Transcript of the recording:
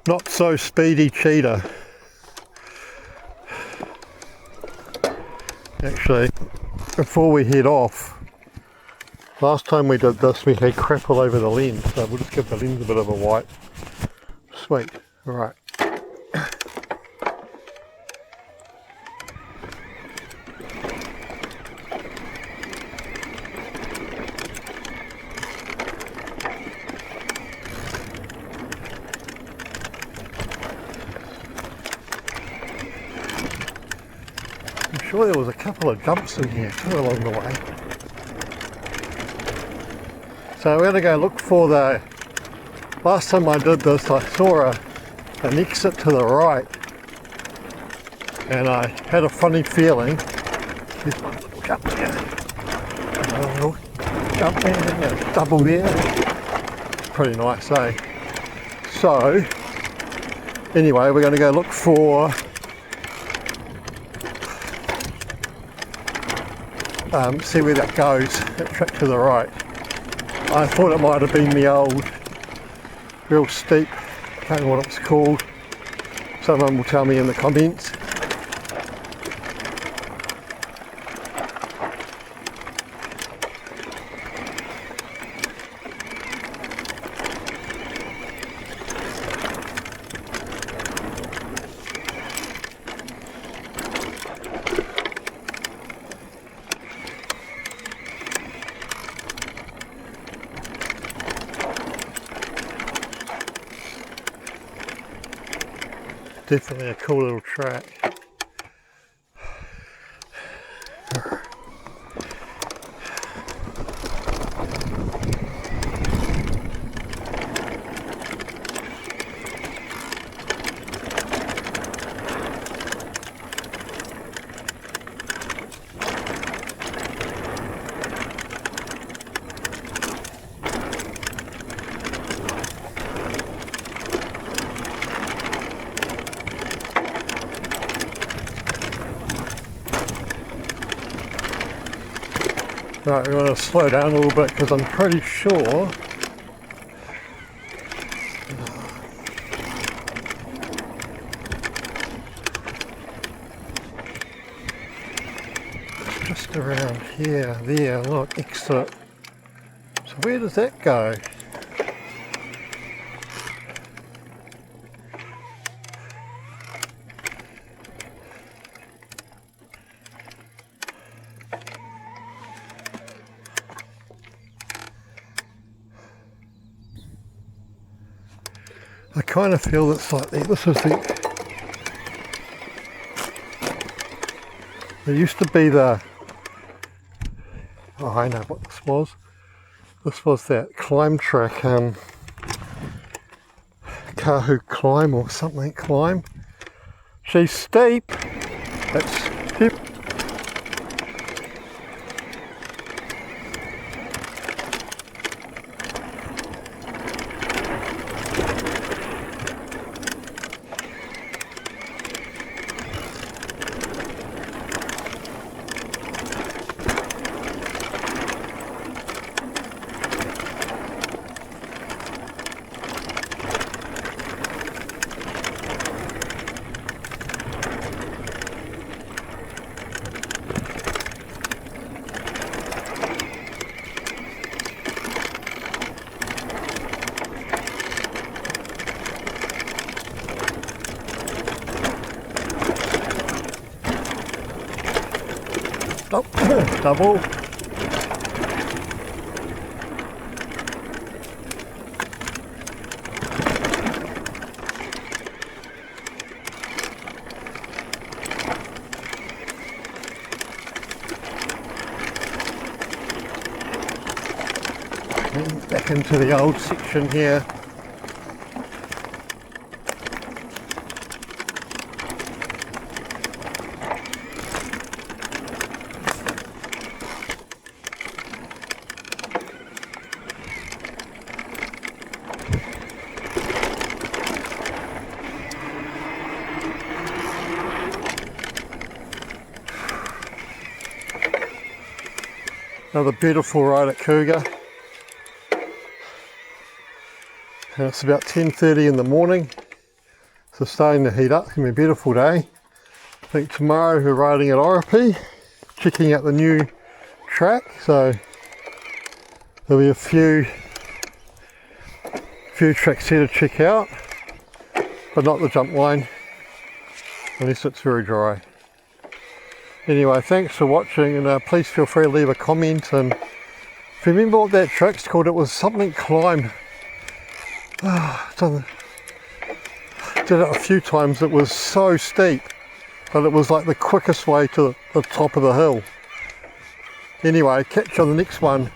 Not so speedy cheetah. Actually, before we head off, last time we did this we had crap all over the lens, so we'll just give the lens a bit of a wipe. Sweet, alright. I'm sure there was a couple of jumps in here too along the way. So we're going to go look for the, last time I did this I saw an exit to the right and I had a funny feeling. There's one little jump there, another little jump there, and a double there. Pretty nice, eh? So anyway, we're going to go look for see where that goes, that track to the right. I thought it might have been the old, real steep, can't remember what it's called. Someone will tell me in the comments. Definitely a cool little track. Right, we're going to slow down a little bit because I'm pretty sure it's just around here, there, look, exit. So where does that go? I kind of feel it's like this is the, there used to be the, oh I know what this was. This was that climb track, Cougar Climb or something climb. She's steep, it's steep. Oh, double. And back into the old section here. Another beautiful ride at Cougar. And it's about 10:30 in the morning. So starting to heat up, it's going to be a beautiful day. I think tomorrow we're riding at Oropi, checking out the new track, so there'll be a few tracks here to check out, but not the jump line, unless it's very dry. Anyway, thanks for watching, and please feel free to leave a comment, and if you remember what that track's called, it was something Climb. Did it a few times. It was so steep, but it was like the quickest way to the top of the hill. Anyway, catch you on the next one.